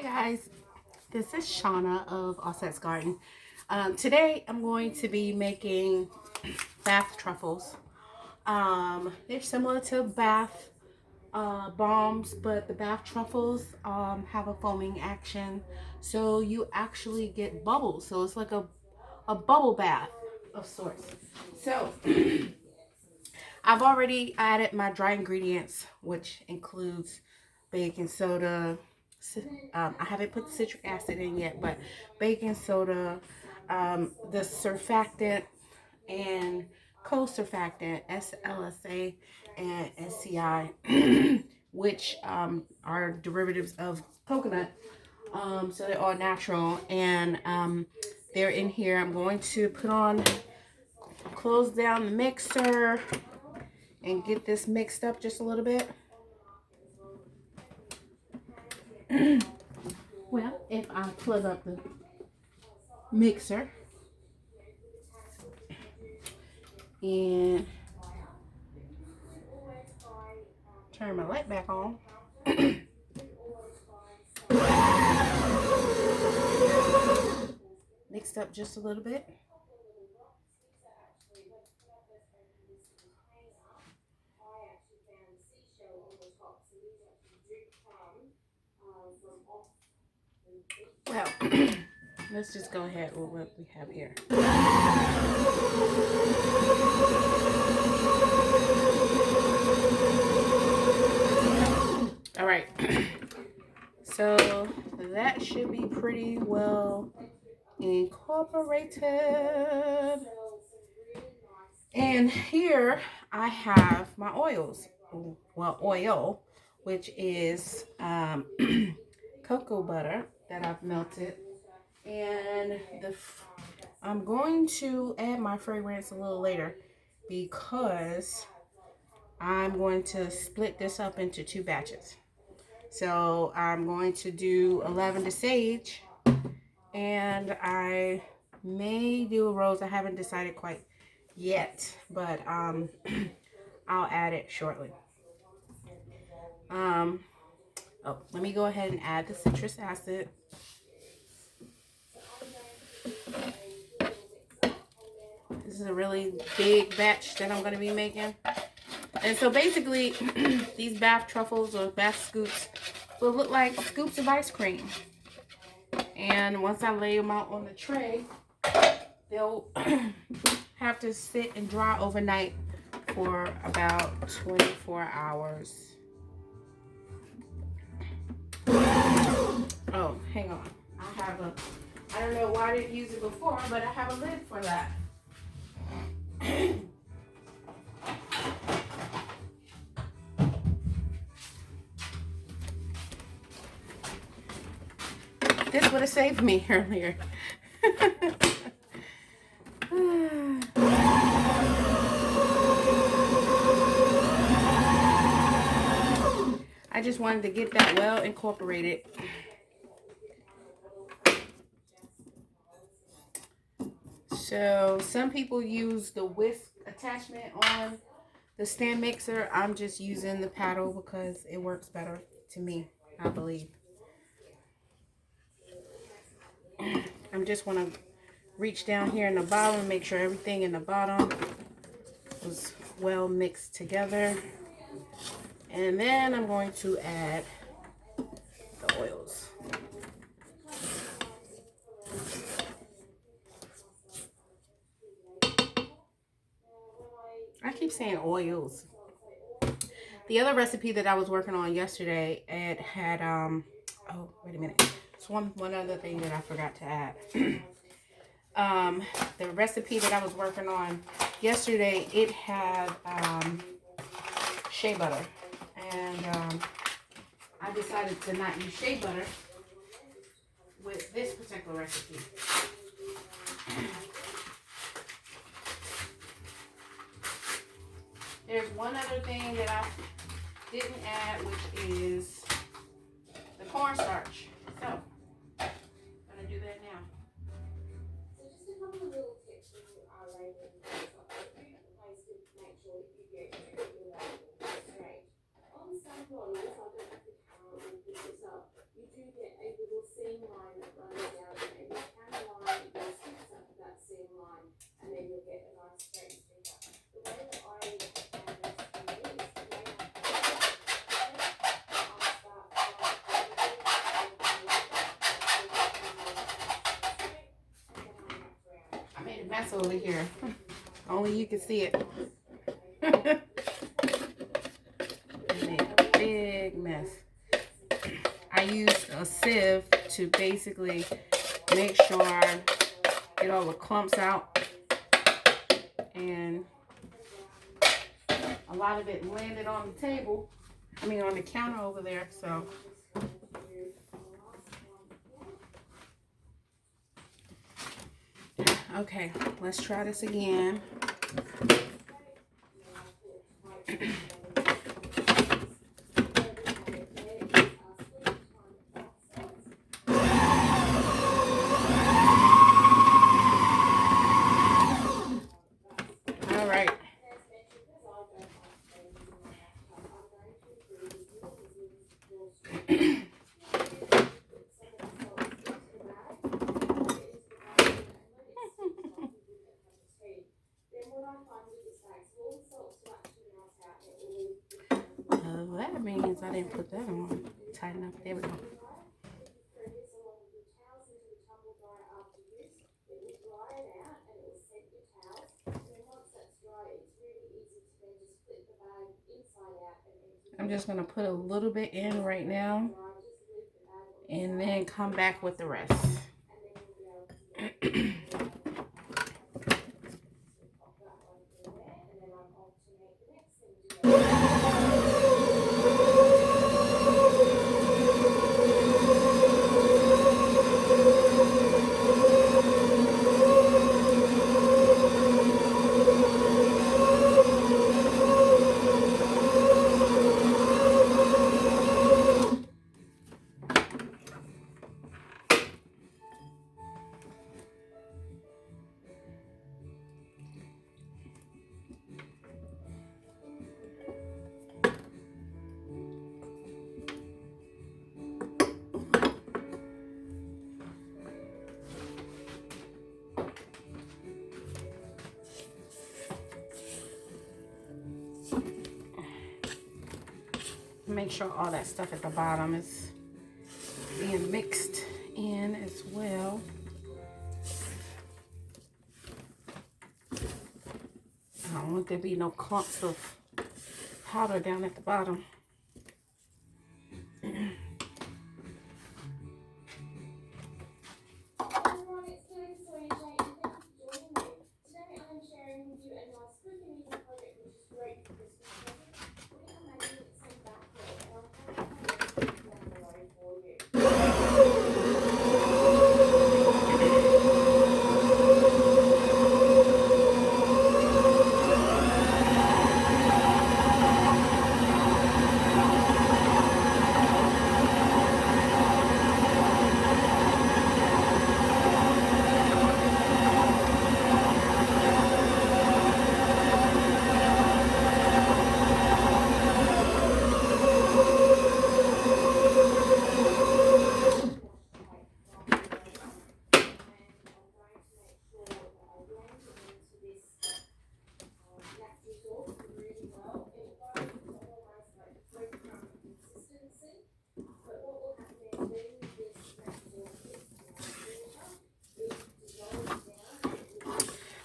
Hi guys, this is Shauna of Offset's Garden. Today I'm going to be making bath truffles. They're similar to bath bombs, but the bath truffles have a foaming action, so you actually get bubbles. So it's like a bubble bath of sorts. So I've already added my dry ingredients, which includes baking soda. I haven't put citric acid in yet, but baking soda, the surfactant and co-surfactant, SLSA and SCI, which are derivatives of coconut. So they're all natural, and they're in here. I'm going to close down the mixer and get this mixed up just a little bit. Well, if I plug up the mixer and turn my light back on, mixed up just a little bit. Well, let's just go ahead with what we have here. All right, so that should be pretty well incorporated. And here I have my oils. Well, oil, which is cocoa butter that I've melted. And I'm going to add my fragrance a little later because I'm going to split this up into 2 batches. So I'm going to do a lavender sage, and I may do a rose. I haven't decided quite yet, but I'll add it shortly. Let me go ahead and add the citrus acid. This is a really big batch that I'm going to be making. And so basically, these bath truffles or bath scoops will look like scoops of ice cream. And once I lay them out on the tray, they'll have to sit and dry overnight for about 24 hours. Oh, hang on. I don't know why I didn't use it before, but I have a lid for that. This would have saved me earlier. I just wanted to get that well incorporated. So some people use the whisk attachment on the stand mixer. I'm just using the paddle because it works better to me, I believe. I'm just want to reach down here in the bottom and make sure everything in the bottom was well mixed together. And then I'm going to add the oils. I keep saying oils. The other recipe that I was working on yesterday, it had oh, wait a minute. It's one other thing that I forgot to add. The recipe that I was working on yesterday, it had shea butter. And I decided to not use shea butter with this particular recipe. There's one other thing that I didn't add, which is the cornstarch. So, I'm going to do that now. So just a couple of little tips when you are labeling ways to make sure that you get your label straight. On some models, I don't have the camera will pick this up, you do get a little mess over here. Only you can see it. I made a big mess. I used a sieve to basically make sure I get all the clumps out. And a lot of it landed on the table. I mean on the counter over there, so. Okay, let's try this again. All right. That means I didn't put that on. Tighten up. There we go. I'm just going to put a little bit in right now and then come back with the rest. Make sure all that stuff at the bottom is being mixed in as well. I don't want there to be no clumps of powder down at the bottom.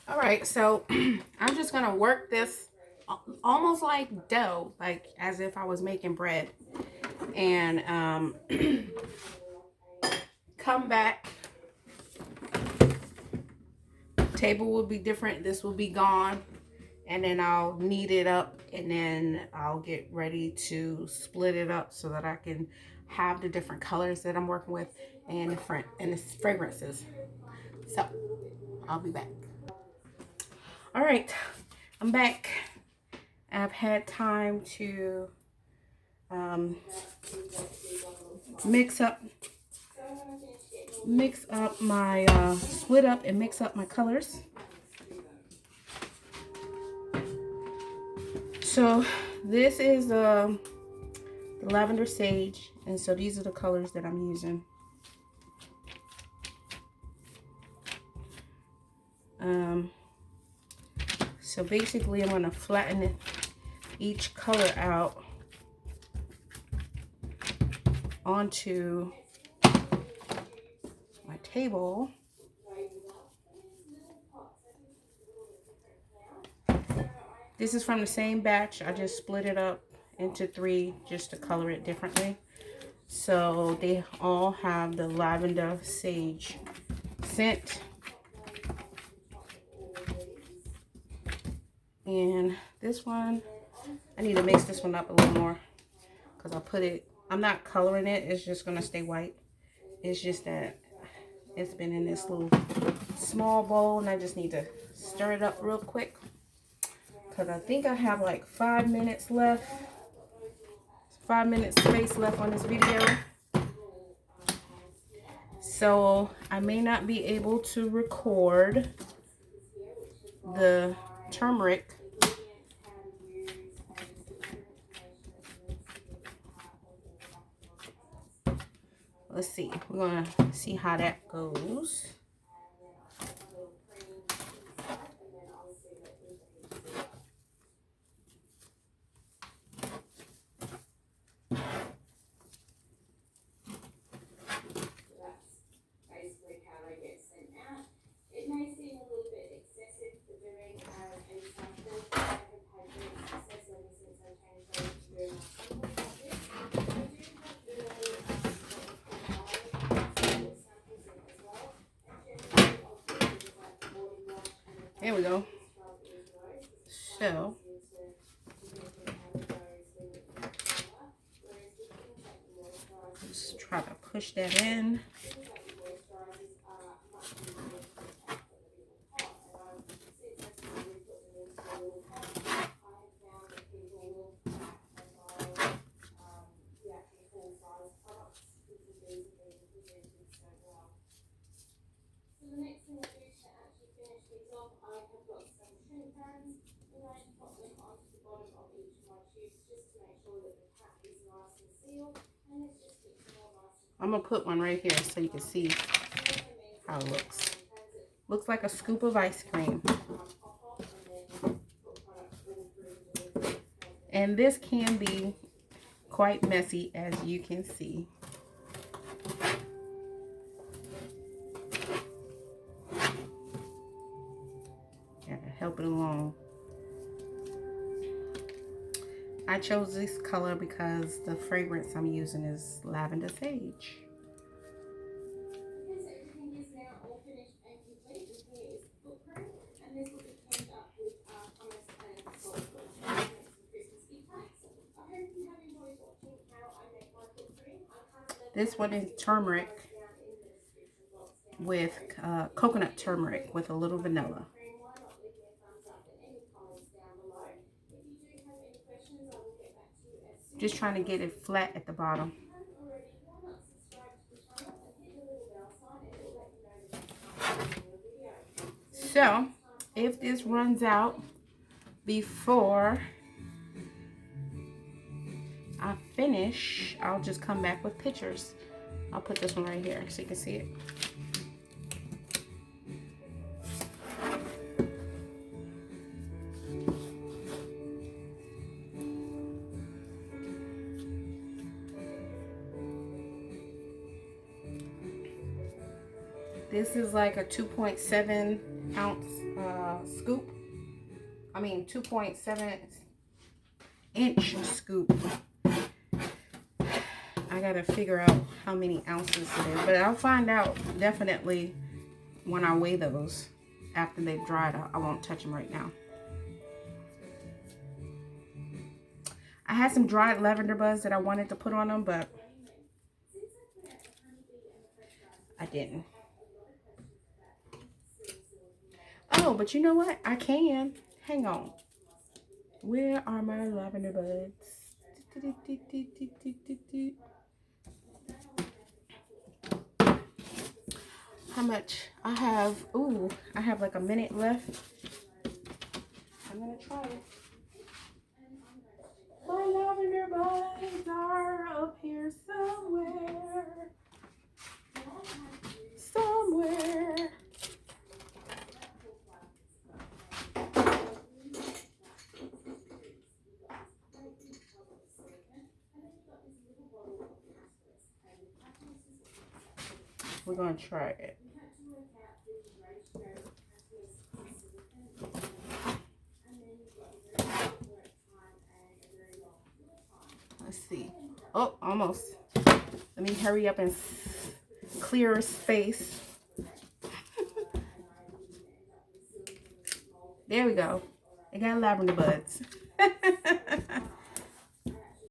All right, so I'm just gonna work this almost like dough, like as if I was making bread, and come back. Table will be different. This will be gone, and then I'll knead it up, and then I'll get ready to split it up so that I can have the different colors that I'm working with and the fragrances. So I'll be back. All right, I'm back. I've had time to mix up my split up and mix up my colors. So this is the lavender sage, and so these are the colors that I'm using. So basically I'm going to flatten each color out onto my table. This is from the same batch. I just split it up into 3 just to color it differently. So they all have the lavender sage scent. And this one, I need to mix this one up a little more because I'm not coloring it. It's just going to stay white. It's just that it's been in this little small bowl and I just need to stir it up real quick because I think I have like 5 minutes left. 5 minutes space left on this video. So I may not be able to record the turmeric. Let's see. We're going to see how that goes. There we go. So just try to push that in. I'm gonna put one right here so you can see how it looks. Looks like a scoop of ice cream. And this can be quite messy, as you can see. Gotta help it along. I chose this color because the fragrance I'm using is lavender sage. This one is turmeric with coconut turmeric with a little vanilla. Just trying to get it flat at the bottom. So, if this runs out before I finish, I'll just come back with pictures. I'll put this one right here so you can see it. This is like a 2.7 ounce scoop. I mean 2.7 inch scoop. I gotta figure out how many ounces it is, but I'll find out definitely when I weigh those after they've dried. I won't touch them right now. I had some dried lavender buds that I wanted to put on them, but I didn't. Oh, but you know what? I can. Hang on. Where are my lavender buds? How much? I have, ooh, I have like a minute left. I'm gonna try it. My lavender buds are up here somewhere. Somewhere. We're gonna try it. Oh, almost. Let me hurry up and clear space. There we go. I got lavender buds.